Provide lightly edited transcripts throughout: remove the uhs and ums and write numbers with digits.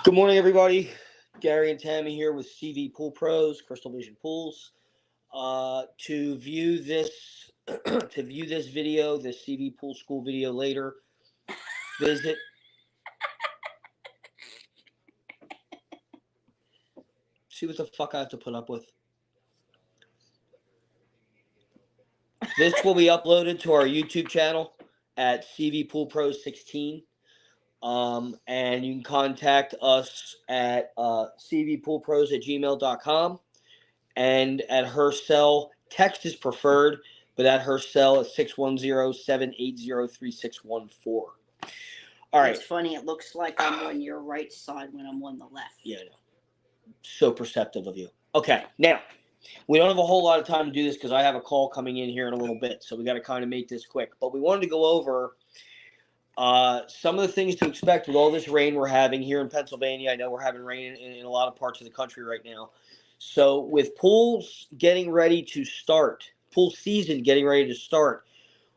Good morning, everybody. Gary and Tammy here with Cvpoolpros, Crystal Vision Pools. To view this, video, this CV Pool School video later, visit. See what the fuck I have to put up with. This will be uploaded to our YouTube channel at Cvpoolpros16. And you can contact us at cvpoolpros@gmail.com. And at her cell, text is preferred, but at her cell is 610-780-3614. All right. It's funny. It looks like I'm on your right side when I'm on the left. Yeah, I know. So perceptive of you. Okay, now, we don't have a whole lot of time to do this because I have a call coming in here in a little bit, so we got to kind of make this quick. But we wanted to go over some of the things to expect with all this rain we're having here in Pennsylvania. I know we're having rain in a lot of parts of the country right now. So with pools getting ready to start, pool season getting ready to start,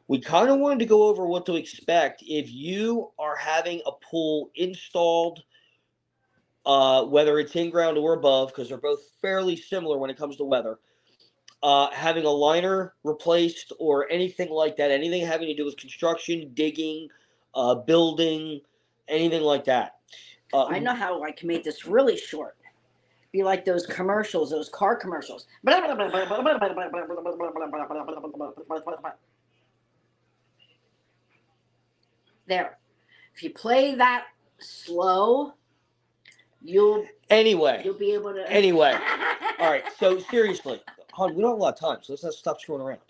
we kind of wanted to go over what to expect if you are having a pool installed, whether it's in ground or above, because they're both fairly similar when it comes to weather. Having a liner replaced or anything like that, anything having to do with construction, digging, building, anything like that. I know how I can make this really short. Be like those commercials, those car commercials. There. If you play that slow, you'll be able to. Anyway. All right. So seriously, hon, we don't have a lot of time, so let's not stop screwing around.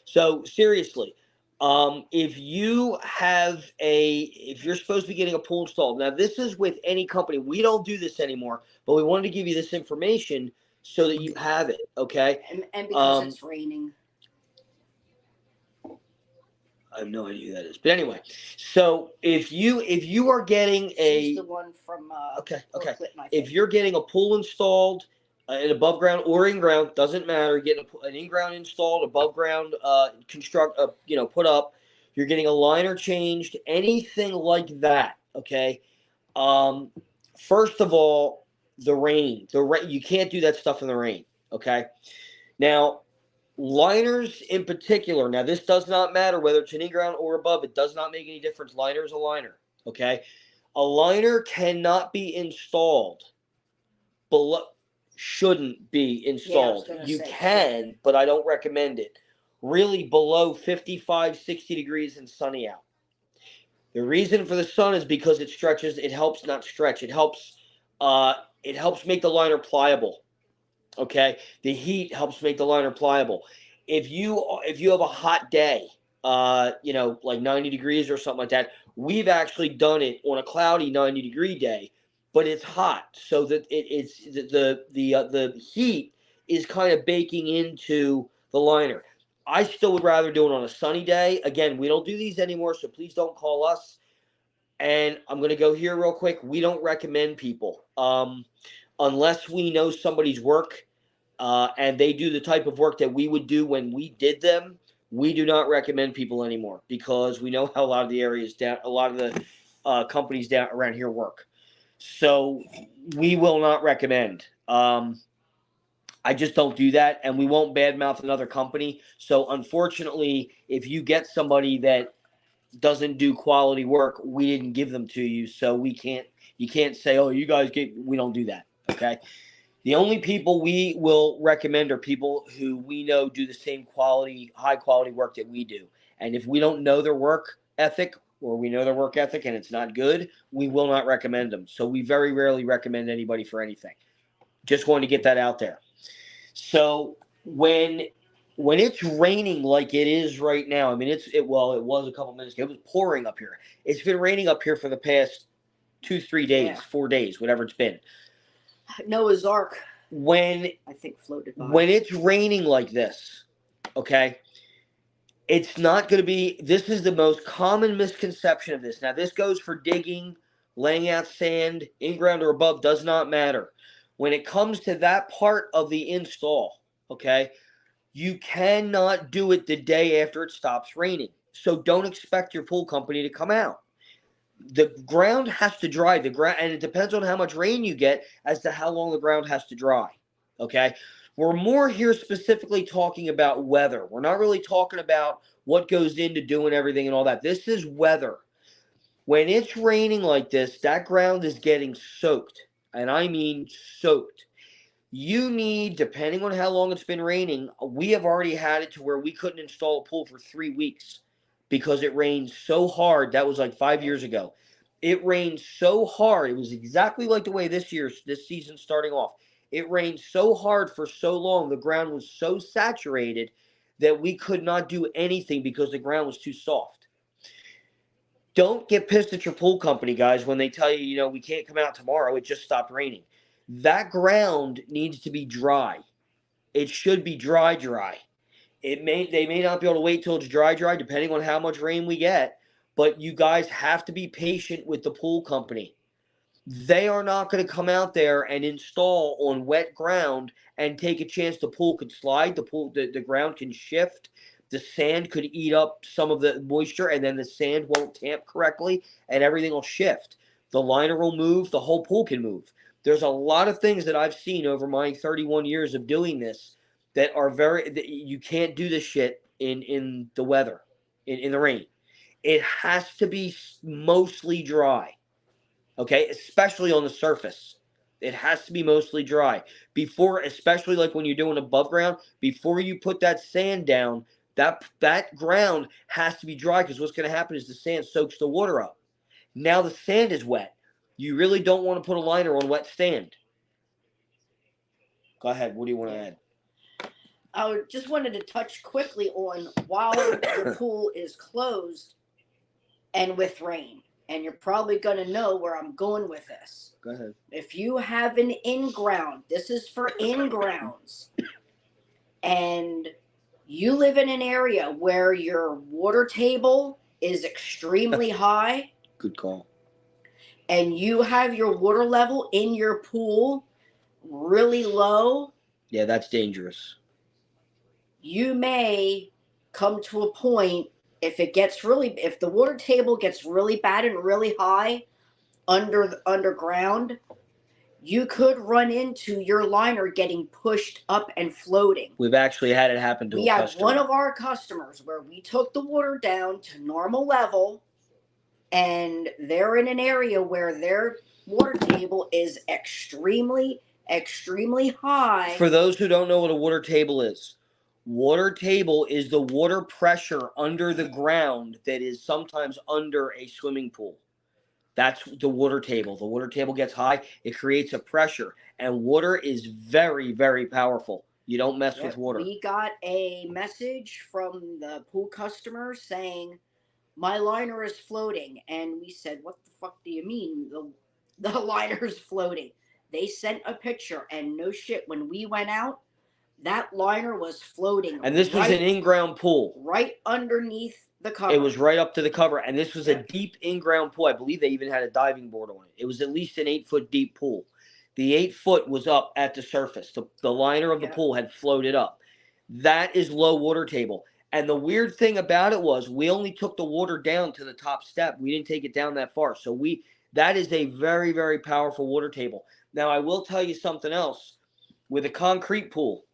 So seriously, if you're supposed to be getting a pool installed, now this is with any company. We don't do this anymore, but we wanted to give you this information so that you have it, okay? And because it's raining. I have no idea who that is, but anyway. So if you are getting She's the one from okay. If you're getting a pool installed, an above ground or in ground, doesn't matter. Getting an in ground installed, above ground put up. You're getting a liner changed, anything like that. Okay. First of all, the rain. You can't do that stuff in the rain. Okay. Now, liners in particular. Now, this does not matter whether it's an in ground or above. It does not make any difference. Liner is a liner. Okay. A liner cannot be installed below. Shouldn't be installed. You can, but I don't recommend it. Really below 55, 60 degrees and sunny out. The reason for the sun is because it stretches. It helps not stretch. It helps make the liner pliable. Okay? The heat helps make the liner pliable. If you have a hot day, like 90 degrees or something like that, we've actually done it on a cloudy 90-degree day. But it's hot, so that the heat is kind of baking into the liner. I still would rather do it on a sunny day. Again, we don't do these anymore, so please don't call us. And I'm going to go here real quick. We don't recommend people unless we know somebody's work and they do the type of work that we would do when we did them. We do not recommend people anymore because we know how a lot of the companies down around here work. So we will not recommend. I just don't do that, and we won't badmouth another company. So unfortunately, if you get somebody that doesn't do quality work, we didn't give them to you, so you can't say, oh, you guys we don't do that, okay? The only people we will recommend are people who we know do the same high quality work that we do. And if we don't know their work ethic, or we know their work ethic and it's not good, we will not recommend them. So we very rarely recommend anybody for anything. Just wanted to get that out there. So when it's raining like it is right now, I mean, it was a couple minutes ago. It was pouring up here. It's been raining up here for the past 2-3 days, 4 days, whatever it's been. Noah's Ark. I think floated by. When it's raining like this, okay, it's not going to be, this is the most common misconception of this. Now, this goes for digging, laying out sand, in ground or above, does not matter. When it comes to that part of the install, okay, you cannot do it the day after it stops raining. So don't expect your pool company to come out. The ground has to dry. The ground, and it depends on how much rain you get as to how long the ground has to dry. Okay, we're more here specifically talking about weather. We're not really talking about what goes into doing everything and all that. This is weather. When it's raining like this, that ground is getting soaked, and I mean soaked. You need, depending on how long it's been raining, we have already had it to where we couldn't install a pool for 3 weeks because it rained so hard. That was like 5 years ago. It rained so hard. It was exactly like the way this season starting off. It rained so hard for so long. The ground was so saturated that we could not do anything because the ground was too soft. Don't get pissed at your pool company, guys, when they tell you, we can't come out tomorrow. It just stopped raining. That ground needs to be dry. It should be dry. They may not be able to wait till it's dry, depending on how much rain we get. But you guys have to be patient with the pool company. They are not going to come out there and install on wet ground and take a chance the pool could slide, the ground can shift, the sand could eat up some of the moisture, and then the sand won't tamp correctly, and everything will shift. The liner will move, the whole pool can move. There's a lot of things that I've seen over my 31 years of doing this that are you can't do this shit in the weather, in the rain. It has to be mostly dry. Okay, especially on the surface. It has to be mostly dry. Before, especially like when you're doing above ground, before you put that sand down, that ground has to be dry, because what's going to happen is the sand soaks the water up. Now the sand is wet. You really don't want to put a liner on wet sand. Go ahead. What do you want to add? I just wanted to touch quickly on while the pool is closed and with rain. And you're probably going to know where I'm going with this. Go ahead. If you have an in-ground, this is for in-grounds, and you live in an area where your water table is extremely high. Good call. And you have your water level in your pool really low. Yeah, that's dangerous. You may come to a point, if the water table gets really bad and really high underground, you could run into your liner getting pushed up and floating. We've actually had it happen to a customer. We had one of our customers where we took the water down to normal level, and they're in an area where their water table is extremely, extremely high. For those who don't know what a water table is the water pressure under the ground that is sometimes under a swimming pool. That's the water table. The water table gets high. It creates a pressure. And water is very, very powerful. You don't mess with water. We got a message from the pool customer saying, my liner is floating. And we said, what the fuck do you mean the liner is floating? They sent a picture, and no shit, when we went out, that liner was floating. And this was an in-ground pool. Right underneath the cover. It was right up to the cover. And this was a deep in-ground pool. I believe they even had a diving board on it. It was at least an 8-foot deep pool. The 8-foot was up at the surface. The liner of the pool had floated up. That is low water table. And the weird thing about it was we only took the water down to the top step. We didn't take it down that far. So that is a very, very powerful water table. Now, I will tell you something else. With a concrete pool,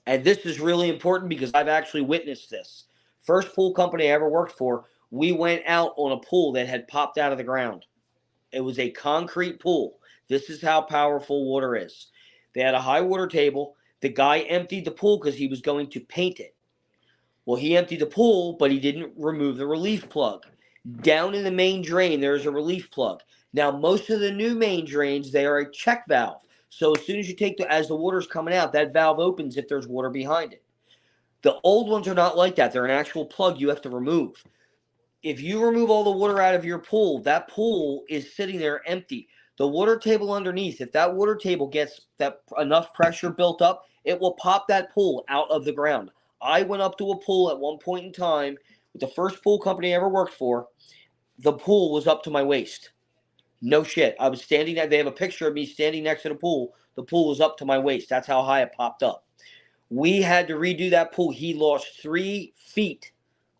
and this is really important because I've actually witnessed this. First pool company I ever worked for, we went out on a pool that had popped out of the ground. It was a concrete pool. This is how powerful water is. They had a high water table. The guy emptied the pool because he was going to paint it. Well, he emptied the pool, but he didn't remove the relief plug. Down in the main drain, there's a relief plug. Now, most of the new main drains, they are a check valve. So as soon as as the water's coming out, that valve opens if there's water behind it. The old ones are not like that. They're an actual plug you have to remove. If you remove all the water out of your pool, that pool is sitting there empty. The water table underneath, if that water table gets enough pressure built up, it will pop that pool out of the ground. I went up to a pool at one point in time with the first pool company I ever worked for. The pool was up to my waist. No shit. I was standing there. They have a picture of me standing next to the pool. The pool was up to my waist. That's how high it popped up. We had to redo that pool. He lost 3 feet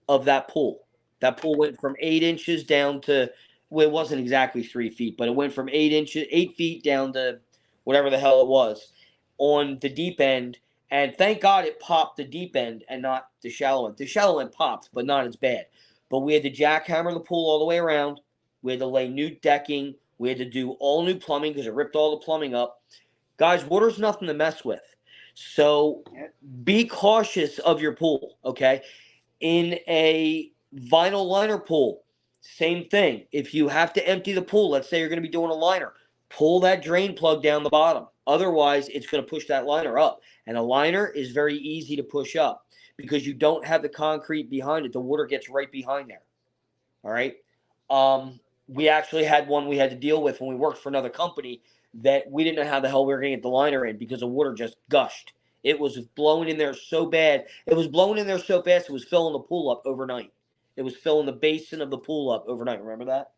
of that pool. That pool went from 8 inches down to Well, it wasn't exactly 3 feet, but it went from 8 feet down to whatever the hell it was on the deep end. And thank God it popped the deep end and not the shallow end. The shallow end popped, but not as bad. But we had to jackhammer the pool all the way around. We had to lay new decking. We had to do all new plumbing because it ripped all the plumbing up. Guys, water's nothing to mess with. So be cautious of your pool, okay? In a vinyl liner pool, same thing. If you have to empty the pool, let's say you're going to be doing a liner, pull that drain plug down the bottom. Otherwise, it's going to push that liner up. And a liner is very easy to push up because you don't have the concrete behind it. The water gets right behind there. All right. We actually had one we had to deal with when we worked for another company that we didn't know how the hell we were going to get the liner in because the water just gushed. It was blowing in there so bad. It was blowing in there so fast it was filling the pool up overnight. It was filling the basin of the pool up overnight. Remember that?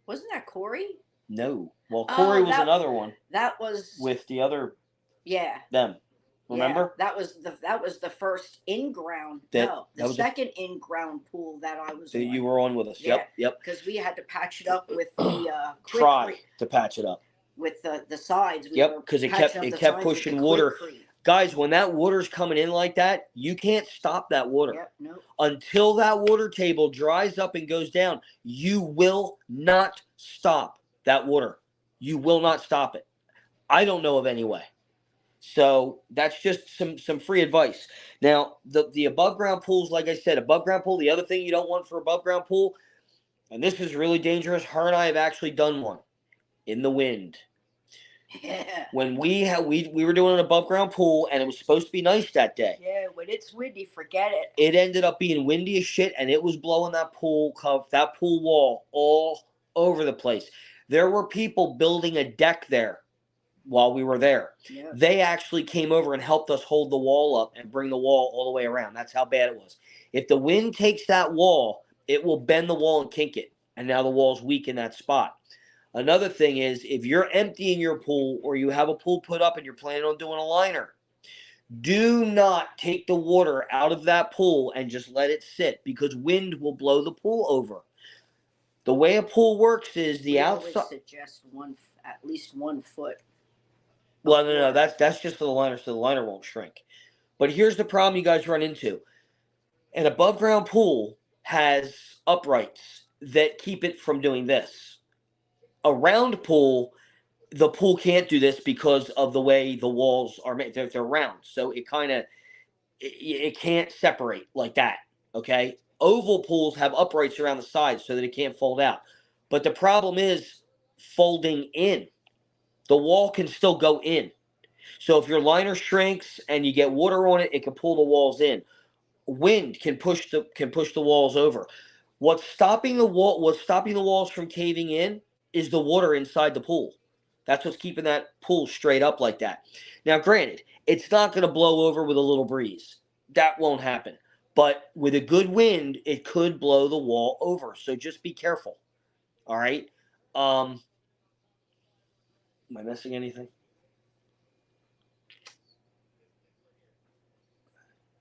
Wasn't that Corey? No. Well, Corey was another one. That was with the other. Yeah. Them. Remember? Yeah, that was the first in-ground. The second in-ground pool that I was on. You were on with us. Yeah, Yep. Because we had to patch it up with the try to patch it up with the sides. Because it kept pushing water. Guys, when that water's coming in like that, you can't stop that water. Yep, no. Until that water table dries up and goes down, you will not stop that water. You will not stop it. I don't know of any way. So that's just some free advice. Now, the above ground pools, like I said, above ground pool, the other thing you don't want for above ground pool, and this is really dangerous, her and I have actually done one in the wind. Yeah. When we were doing an above ground pool and it was supposed to be nice that day. Yeah, when it's windy, forget it. It ended up being windy as shit and it was blowing that pool wall all over the place. There were people building a deck there while we were there. Yeah. They actually came over and helped us hold the wall up and bring the wall all the way around. That's how bad it was. If the wind takes that wall, it will bend the wall and kink it. And now the wall's weak in that spot. Another thing is, if you're emptying your pool or you have a pool put up and you're planning on doing a liner, do not take the water out of that pool and just let it sit because wind will blow the pool over. The way a pool works is the outside. I would suggest at least 1 foot. Well, no, that's just for the liner, so the liner won't shrink. But here's the problem you guys run into. An above ground pool has uprights that keep it from doing this. A round pool, the pool can't do this because of the way the walls are made. They're round, so it can't separate like that. Okay, oval pools have uprights around the sides so that it can't fold out. But the problem is folding in. The wall can still go in. So if your liner shrinks and you get water on it, it can pull the walls in. Wind can push the walls over. What's stopping the walls from caving in is the water inside the pool. That's what's keeping that pool straight up like that. Now, granted, it's not going to blow over with a little breeze. That won't happen. But with a good wind, it could blow the wall over. So just be careful. All right? Am I missing anything?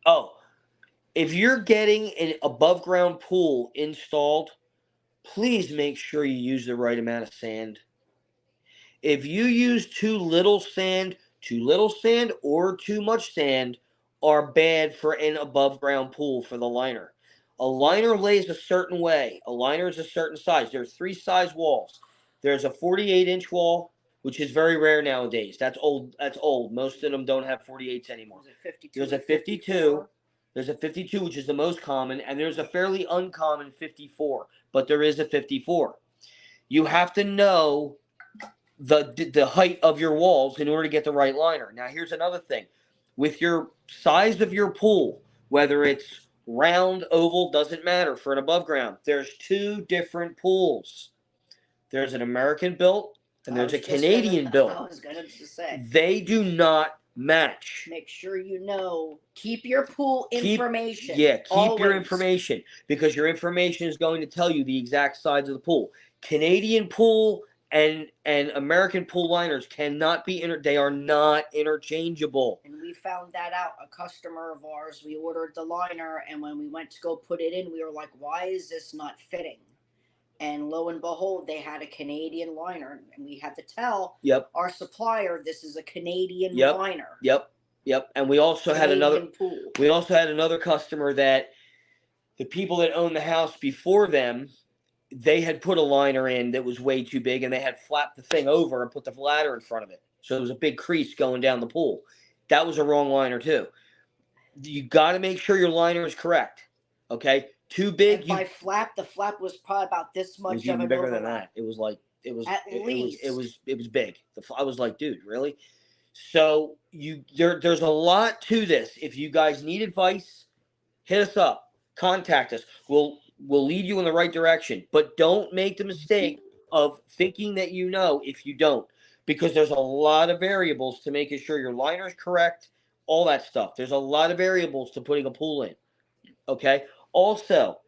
Oh, if you're getting an above ground pool installed, please make sure you use the right amount of sand. If you use too little sand or too much sand are bad for an above ground pool for the liner. A liner lays a certain way. A liner is a certain size. There's 3 size walls. There's a 48-inch wall, which is very rare nowadays. That's old. Most of them don't have 48s anymore. There's a 52. There's a 52, which is the most common, and there's a fairly uncommon 54, but there is a 54. You have to know the height of your walls in order to get the right liner. Now, here's another thing. With your size of your pool, whether it's round, oval, doesn't matter for an above ground, there's 2 different pools. There's an American built and there's a Canadian built. I was going to say. They do not match. Make sure you know. Keep your pool information. Keep your information because your information is going to tell you the exact size of the pool. Canadian pool and American pool liners cannot be they are not interchangeable. And we found that out. A customer of ours, we ordered the liner, and when we went to go put it in, we were like, "Why is this not fitting?" And lo and behold, they had a Canadian liner, and we had to tell Yep. our supplier this is a Canadian Yep. liner. Yep. Yep. And we also had another pool. we also had another customer that the people that owned the house before them, they had put a liner in that was way too big, and they had flapped the thing over and put the ladder in front of it. So there was a big crease going down the pool. That was a wrong liner too. You got to make sure your liner is correct. Okay, too big. And by flap, the flap was probably about this much. It was even of an bigger overlap. than that. It was like it was at least it was big. I was like, dude, really? So there's a lot to this. If you guys need advice, hit us up, contact us. We'll lead you in the right direction. But don't make the mistake of thinking that you know if you don't, because there's a lot of variables to making sure your liner is correct, all that stuff. There's a lot of variables to putting a pool in. Okay. Also,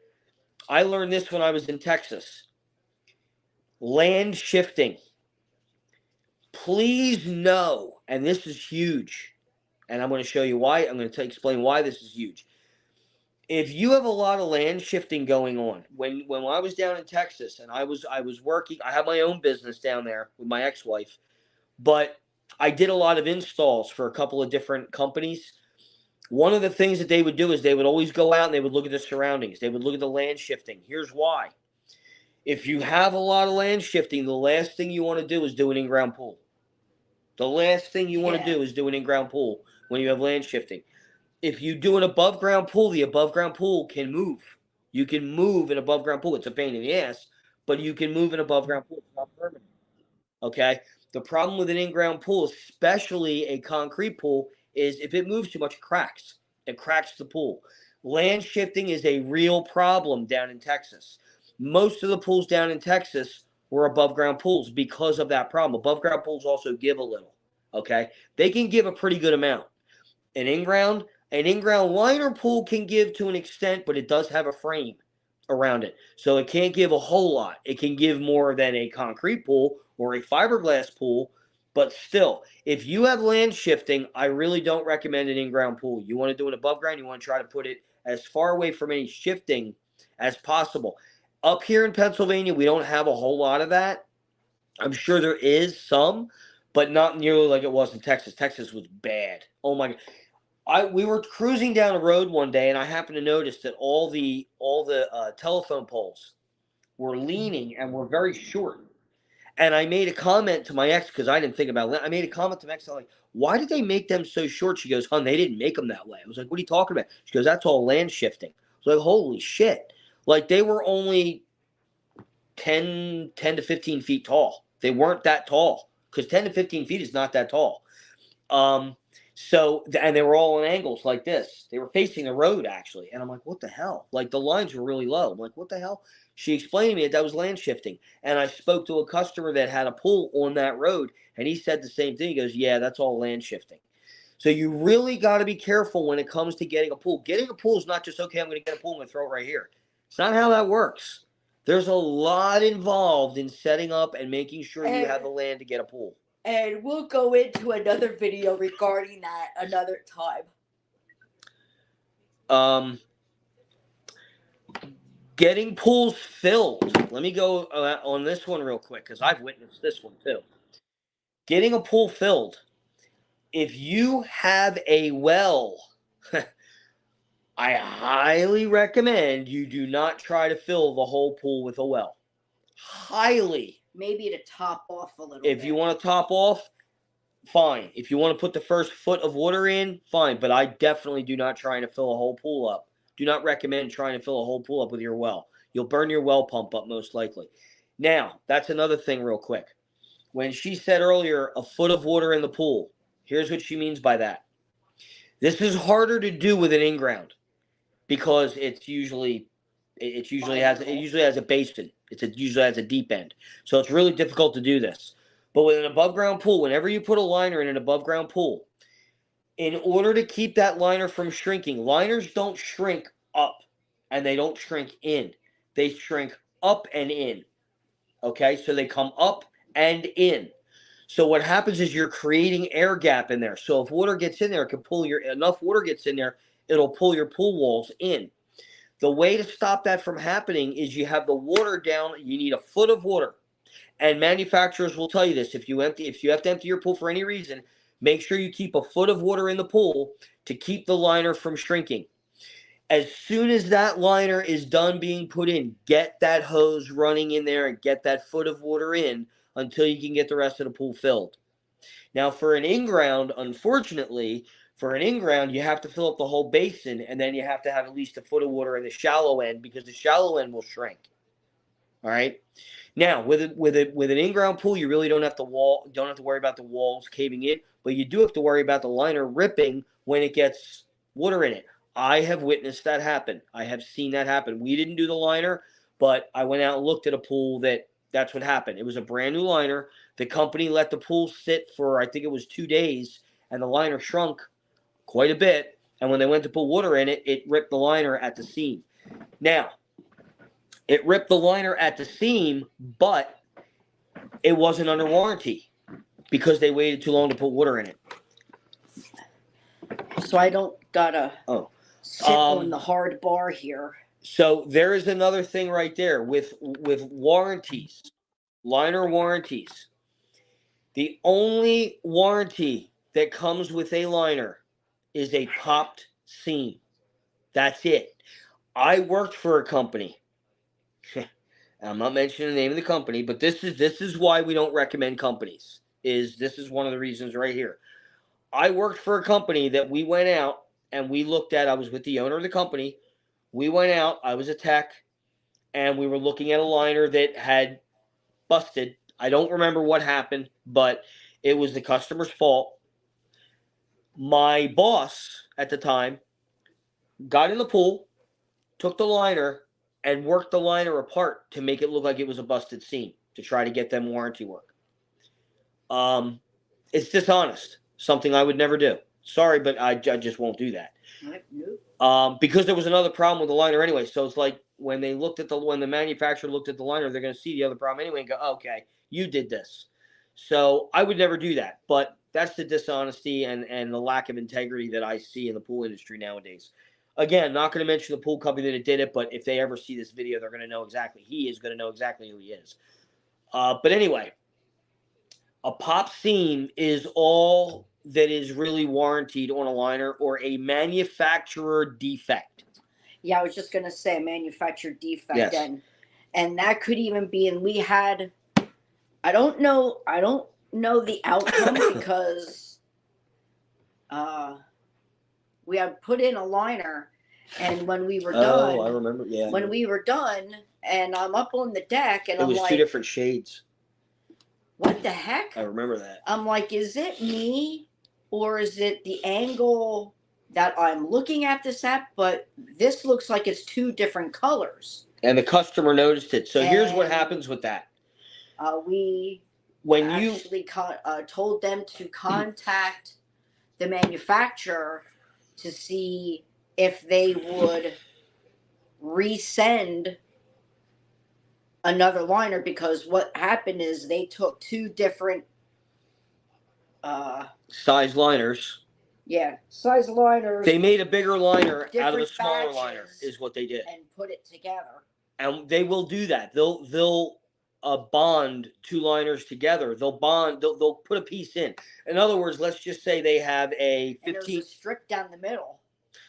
I learned this when I was in Texas. Land shifting. Please know, and this is huge, and I'm going to show you why. I'm going to explain why this is huge. If you have a lot of land shifting going on, when I was down in Texas and I was working, I had my own business down there with my ex-wife, but I did a lot of installs for a couple of different companies. One of the things that they would do is they would always go out and they would look at the surroundings. They would look at the land shifting. Here's why. If you have a lot of land shifting, the last thing you want to do is do an in-ground pool. The last thing you want to do is do an in-ground pool when you have land shifting. If you do an above-ground pool, the above-ground pool can move. You can move an above-ground pool. It's a pain in the ass, but you can move an above-ground pool. It's not permanent. Okay? The problem with an in-ground pool, especially a concrete pool, is if it moves too much, it cracks. It cracks the pool. Land shifting is a real problem down in Texas. Most of the pools down in Texas were above ground pools because of that problem. Above ground pools also give a little. Okay? They can give a pretty good amount. An in-ground liner pool can give to an extent, but it does have a frame around it. So it can't give a whole lot. It can give more than a concrete pool or a fiberglass pool, but still, if you have land shifting, I really don't recommend an in-ground pool. You want to do it above ground, you want to try to put it as far away from any shifting as possible. Up here in Pennsylvania, we don't have a whole lot of that. I'm sure there is some, but not nearly like it was in Texas. Texas was bad. Oh my God. We were cruising down a road one day, and I happened to notice that all the telephone poles were leaning and were very short. And I made a comment to my ex because I didn't think about it. I made a comment to my ex. I'm like, "Why did they make them so short?" She goes, "Hun, they didn't make them that way." I was like, "What are you talking about?" She goes, "That's all land shifting." I was like, "Holy shit!" Like they were only 10 to 15 feet tall. They weren't that tall because 10 to 15 feet is not that tall. And they were all on angles like this. They were facing the road actually. And I'm like, what the hell? Like the lines were really low. I'm like, what the hell? She explained to me that was land shifting. And I spoke to a customer that had a pool on that road, and he said the same thing. He goes, yeah, that's all land shifting. So you really got to be careful when it comes to getting a pool. Getting a pool is not just, okay, I'm going to get a pool, I'm going to throw it right here. It's not how that works. There's a lot involved in setting up and making sure you have the land to get a pool. And we'll go into another video regarding that another time. Getting pools filled. Let me go on this one real quick because I've witnessed this one too. Getting a pool filled. If you have a well, I highly recommend you do not try to fill the whole pool with a well. Highly. Maybe to top off a little bit. If you want to top off, fine. If you want to put the first foot of water in, fine. But I definitely do not try to fill a whole pool up. Do not recommend trying to fill a whole pool up with your well. You'll burn your well pump up most likely. Now, that's another thing real quick. When she said earlier, a foot of water in the pool, here's what she means by that. This is harder to do with an in-ground because it usually has a basin. It usually has a deep end. So it's really difficult to do this. But with an above ground pool, whenever you put a liner in an above ground pool, in order to keep that liner from shrinking, liners don't shrink up and they don't shrink in. They shrink up and in. Okay, so they come up and in. So what happens is you're creating air gap in there. So if water gets in there, enough water gets in there, it'll pull your pool walls in. The way to stop that from happening is you have the water down. You need a foot of water. And manufacturers will tell you this. If you have to empty your pool for any reason, make sure you keep a foot of water in the pool to keep the liner from shrinking. As soon as that liner is done being put in, get that hose running in there and get that foot of water in until you can get the rest of the pool filled. Now, for an in-ground, unfortunately, for an in-ground, you have to fill up the whole basin, and then you have to have at least a foot of water in the shallow end because the shallow end will shrink. All right. Now, with an in-ground pool, you really don't have to worry about the walls caving in, but you do have to worry about the liner ripping when it gets water in it. I have witnessed that happen. I have seen that happen. We didn't do the liner, but I went out and looked at a pool that's what happened. It was a brand new liner. The company let the pool sit for, I think it was 2 days, and the liner shrunk quite a bit. And when they went to put water in it, it ripped the liner at the seam. Now, it ripped the liner at the seam, but it wasn't under warranty because they waited too long to put water in it. So I don't gotta sit on the hard bar here. So there is another thing right there with warranties, liner warranties. The only warranty that comes with a liner is a popped seam. That's it. I worked for a company. I'm not mentioning the name of the company, but this is why we don't recommend companies. This is one of the reasons right here. I worked for a company that we went out and we looked at. I was with the owner of the company. We went out. I was a tech, and we were looking at a liner that had busted. I don't remember what happened, but it was the customer's fault. My boss at the time got in the pool, took the liner, and worked the liner apart to make it look like it was a busted seam to try to get them warranty work. It's dishonest. Something I would never do. Sorry, but I just won't do that. Because there was another problem with the liner anyway. So it's like when the manufacturer looked at the liner, they're going to see the other problem anyway and go, okay, you did this. So I would never do that. But that's the dishonesty and the lack of integrity that I see in the pool industry nowadays. Again, not going to mention the pool company that did it, but if they ever see this video, they're going to know exactly. He is going to know exactly who he is. But anyway, a pop seam is all that is really warranted on a liner or a manufacturer defect. Yeah, I was just going to say manufacturer defect. Yes. And that could even be, and we had, I don't know the outcome because we had put in a liner, and when we were done, I remember. Yeah. When we were done, and I'm up on the deck, and it was 2 different shades. What the heck? I remember that. I'm like, is it me, or is it the angle that I'm looking at this at? But this looks like it's 2 different colors. And the customer noticed it. So here's what happens with that. We told them to contact the manufacturer to see if they would resend another liner, because what happened is they took 2 different size liners. Yeah, size liners. They made a bigger liner out of a smaller batches liner is what they did. and put it together. And they will do that. They'll bond 2 liners together. They'll put a piece in. In other words, let's just say they have a 15. And there's a strip down the middle.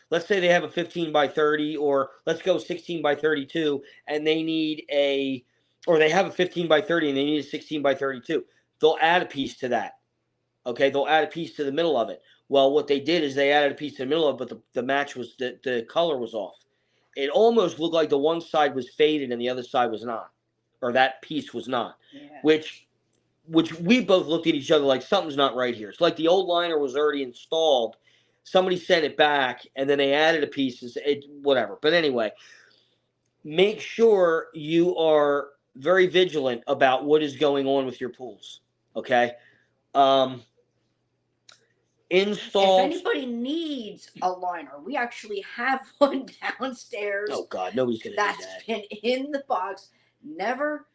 Let's say they have a 15 by 30, or let's go 16 by 32, and they need or they have a 15 by 30 and they need a 16 by 32. They'll add a piece to that. Okay, they'll add a piece to the middle of it. Well, what they did is they added a piece to the middle of it, but the match was the color was off. It almost looked like the one side was faded and the other side was not, or that piece was not. Yeah. Which we both looked at each other like something's not right here. It's like the old liner was already installed. Somebody sent it back, and then they added a piece. Whatever. But anyway, make sure you are very vigilant about what is going on with your pools. Okay? Install. If anybody needs a liner, we actually have one downstairs. Oh God, nobody's gonna do that. That's been in the box, never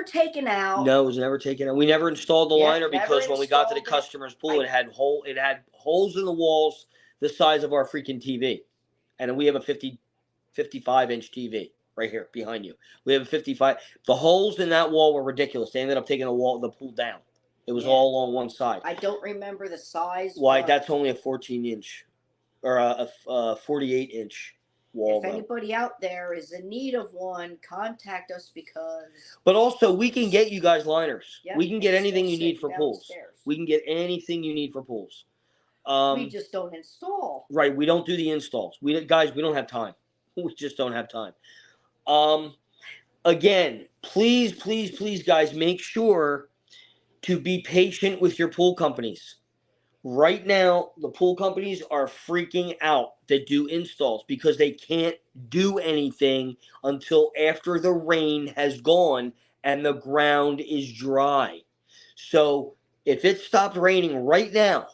taken out. No, it was never taken out. We never installed the liner because when we got to the customer's pool, it had holes in the walls the size of our freaking TV, and we have a 50 55-inch TV right here behind you. We have a 55. The holes in that wall were ridiculous. They ended up taking the pool down. It was all along one side. I don't remember the size. Why? That's only a 14-inch or a 48-inch wall. If anybody out there is in need of one, contact us because. But also, we can get you guys liners. Yeah, we can get anything you need for pools. Downstairs. We can get anything you need for pools. We just don't install. Right, we don't do the installs. We don't have time. We just don't have time. Again, please, guys, make sure to be patient with your pool companies. Right now, the pool companies are freaking out that do installs because they can't do anything until after the rain has gone and the ground is dry. So if it stopped raining right now,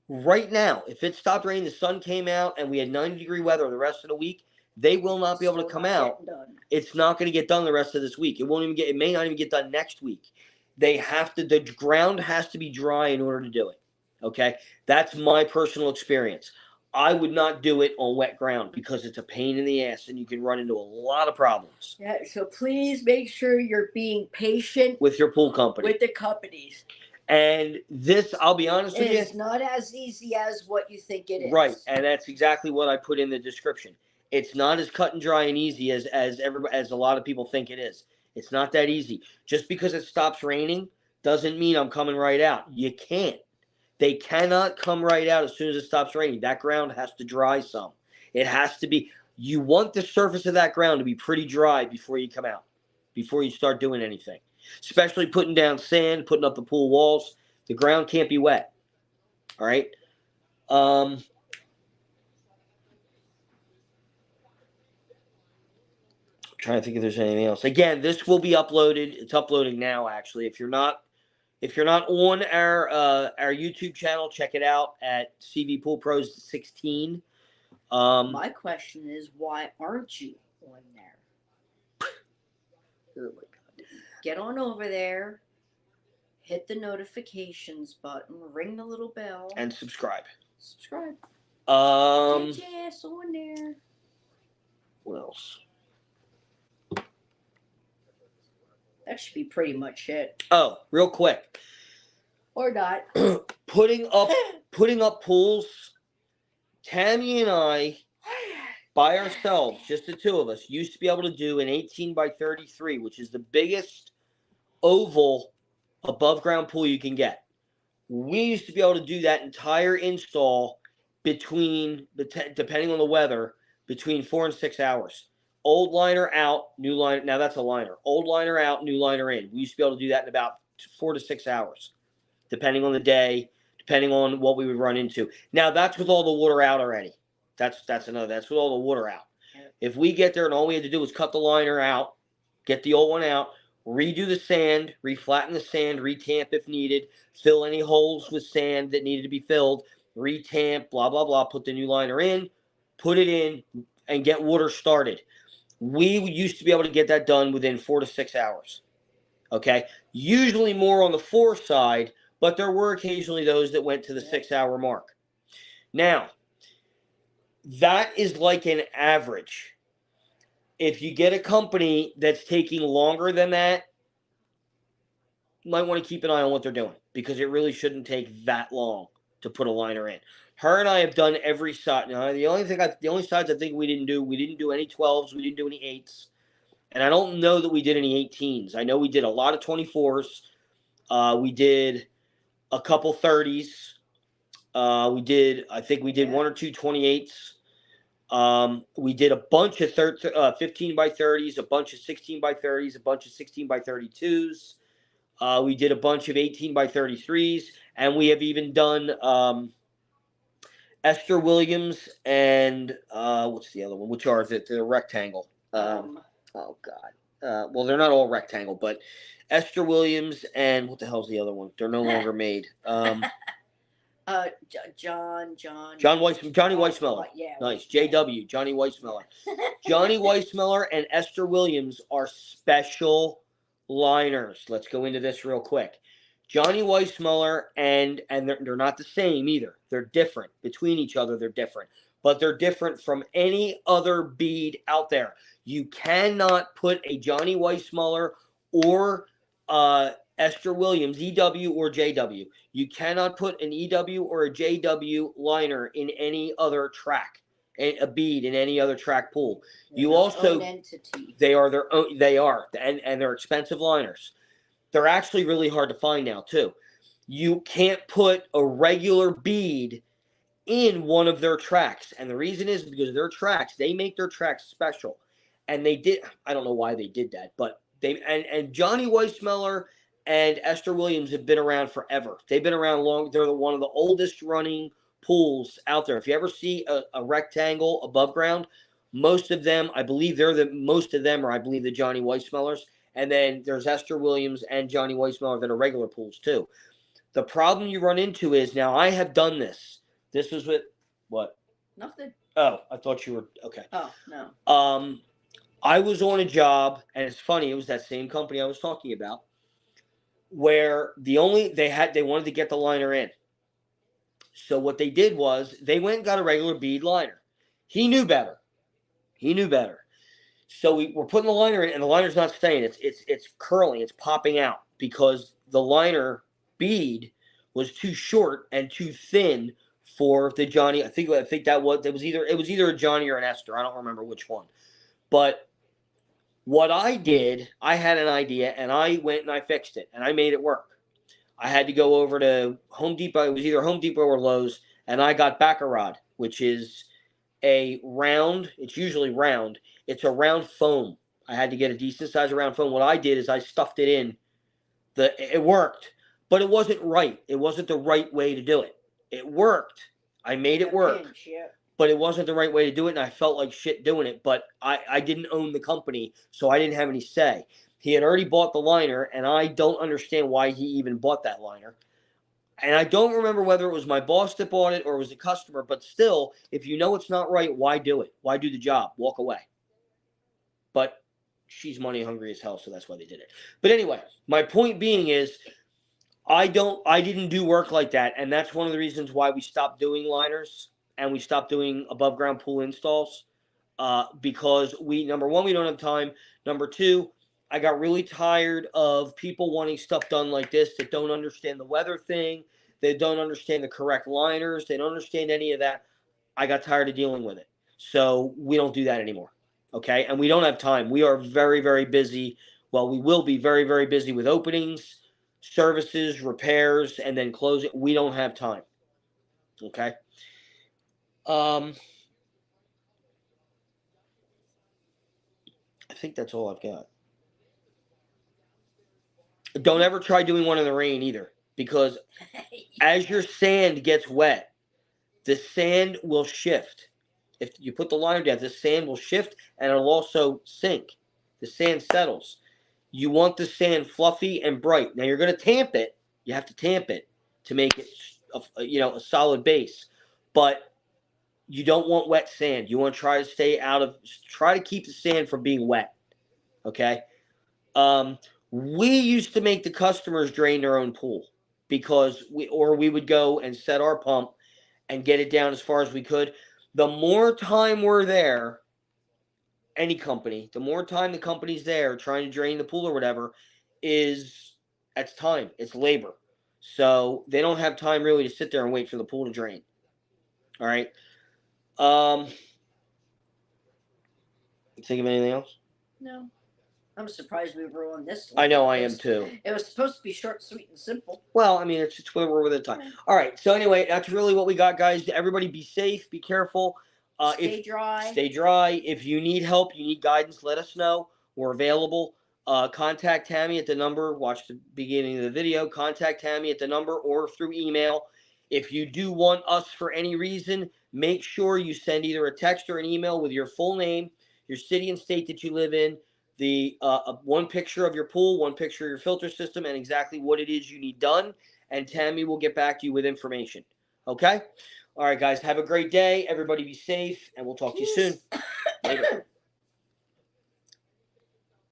if it stopped raining, the sun came out, and we had 90-degree weather the rest of the week, they will not be able to come out. It's not going to get done the rest of this week. It may not even get done next week. The ground has to be dry in order to do it. Okay? That's my personal experience. I would not do it on wet ground because it's a pain in the ass and you can run into a lot of problems. Yeah, so please make sure you're being patient with your pool company. With the companies. And this, I'll be honest with you, it's not as easy as what you think it is. Right, and that's exactly what I put in the description. It's not as cut and dry and easy as a lot of people think it is. It's not that easy. Just because it stops raining doesn't mean I'm coming right out. You can't. They cannot come right out as soon as it stops raining. That ground has to dry some. It has to be. You want the surface of that ground to be pretty dry before you come out, before you start doing anything. Especially putting down sand, putting up the pool walls. The ground can't be wet. All right? Trying to think if there's anything else. Again, this will be uploaded. It's uploading now, actually. If you're not on our YouTube channel, check it out at Cvpoolpros 16. My question is, why aren't you on there? Oh my God! Get on over there, hit the notifications button, ring the little bell, and subscribe. Get your ass on there. What else? That should be pretty much it. Oh, real quick. Or not. Putting up pools. Tammy and I, by ourselves, just the two of us, used to be able to do an 18 by 33, which is the biggest oval above ground pool you can get. We used to be able to do that entire install depending on the weather, between 4 and 6 hours. Old liner out, new liner. Now that's a liner. Old liner out, new liner in. We used to be able to do that in about 4 to 6 hours, depending on the day, depending on what we would run into. Now that's with all the water out already. That's with all the water out. If we get there and all we had to do was cut the liner out, get the old one out, redo the sand, reflatten the sand, retamp if needed, fill any holes with sand that needed to be filled, retamp, blah, blah, blah, put the new liner in, put it in, and get water started. We used to be able to get that done within 4 to 6 hours. Okay? Usually more on the 4 side, but there were occasionally those that went to the 6-hour mark. Now, that is like an average. If you get a company that's taking longer than that, you might want to keep an eye on what they're doing, because it really shouldn't take that long to put a liner in. Her and I have done every side. Now, the only sides I think we didn't do any 12s, we didn't do any 8s, and I don't know that we did any 18s. I know we did a lot of 24s. We did a couple 30s. I think we did 1 or 2 28s. We did a bunch of 15 by 30s, a bunch of 16 by 30s, a bunch of 16 by 32s. We did a bunch of 18 by 33s, and we have even done Esther Williams and what's the other one? Which are the rectangle? Oh God. Well, they're not all rectangle, but Esther Williams and what the hell's the other one? They're no longer made. Johnny Weissmuller. Yeah. Nice. JW, Johnny Weissmuller. Johnny Weissmuller and Esther Williams are special liners. Let's go into this real quick. Johnny Weissmuller and they're not the same either. They're different. Between each other, they're different. but they're different from any other bead out there. You cannot put a Johnny Weissmuller or Esther Williams, EW or JW. You cannot put an EW or a JW liner in any other track, a bead in any other track pool. You also, own entity. They are their own. They are, and they're expensive liners. They're actually really hard to find now too. You can't put a regular bead in one of their tracks, and the reason is because their tracks, they make their tracks special, and they did. I don't know why they did that, but they and Johnny Weissmuller and Esther Williams have been around forever. They've been around long. They're one of the oldest running pools out there. If you ever see a rectangle above ground, most of them, I believe, most of them are, I believe, the Johnny Weissmullers, and then there's Esther Williams and Johnny Weissmuller that are regular pools too. The problem you run into is, now I have done this. This was with what? Nothing. Oh, I thought you were okay. Oh, no. I was on a job, and it's funny, it was that same company I was talking about, where they wanted to get the liner in. So what they did was they went and got a regular bead liner. He knew better. So we're putting the liner in, and the liner's not staying. It's curling. It's popping out because the liner bead was too short and too thin for the Johnny. I think it was either a Johnny or an Esther. I don't remember which one. But what I did, I had an idea, and I went and I fixed it, and I made it work. I had to go over to Home Depot. It was either Home Depot or Lowe's, and I got Baccarat, which is a round. It's usually round. It's a round foam. I had to get a decent size of round foam. What I did is I stuffed it in. It worked, but it wasn't right. It wasn't the right way to do it. It worked. I made it work. Pinch, yeah. But it wasn't the right way to do it, and I felt like shit doing it. But I didn't own the company, so I didn't have any say. He had already bought the liner, and I don't understand why he even bought that liner. And I don't remember whether it was my boss that bought it or it was a customer, but still, if you know it's not right, why do it? Why do the job? Walk away. But she's money hungry as hell, so that's why they did it. But anyway, my point being is, I didn't do work like that, and that's one of the reasons why we stopped doing liners and we stopped doing above ground pool installs. Because number one, we don't have time. Number two, I got really tired of people wanting stuff done like this that don't understand the weather thing. They don't understand the correct liners. They don't understand any of that. I got tired of dealing with it. So we don't do that anymore. Okay? And we don't have time. We are very, very busy. Well, we will be very, very busy with openings, services, repairs, and then closing. We don't have time. Okay? I think that's all I've got. Don't ever try doing one in the rain either, because as your sand gets wet, the sand will shift. If you put the liner down, the sand will shift and it'll also sink. The sand settles. You want the sand fluffy and bright. Now you're going to tamp it. You have to tamp it to make it a solid base. But you don't want wet sand. You want to try to keep the sand from being wet. Okay? We used to make the customers drain their own pool because we would go and set our pump and get it down as far as we could. The more time we're there, any company, the more time the company's there trying to drain the pool or whatever, that's time. It's labor. So they don't have time really to sit there and wait for the pool to drain. All right. Think of anything else? No. I'm surprised we were on this. I know, I am too. It was supposed to be short, sweet, and simple. Well, I mean, it's just where we're with the time. All right. So anyway, that's really what we got, guys. Everybody be safe. Be careful. Stay dry. Stay dry. If you need help, you need guidance, let us know. We're available. Contact Tammy at the number. Watch the beginning of the video. Contact Tammy at the number or through email. If you do want us for any reason, make sure you send either a text or an email with your full name, your city and state that you live in, the one picture of your pool, one picture of your filter system, and exactly what it is you need done. And Tammy will get back to you with information. Okay? All right, guys. Have a great day. Everybody be safe, and we'll talk to you soon. Later.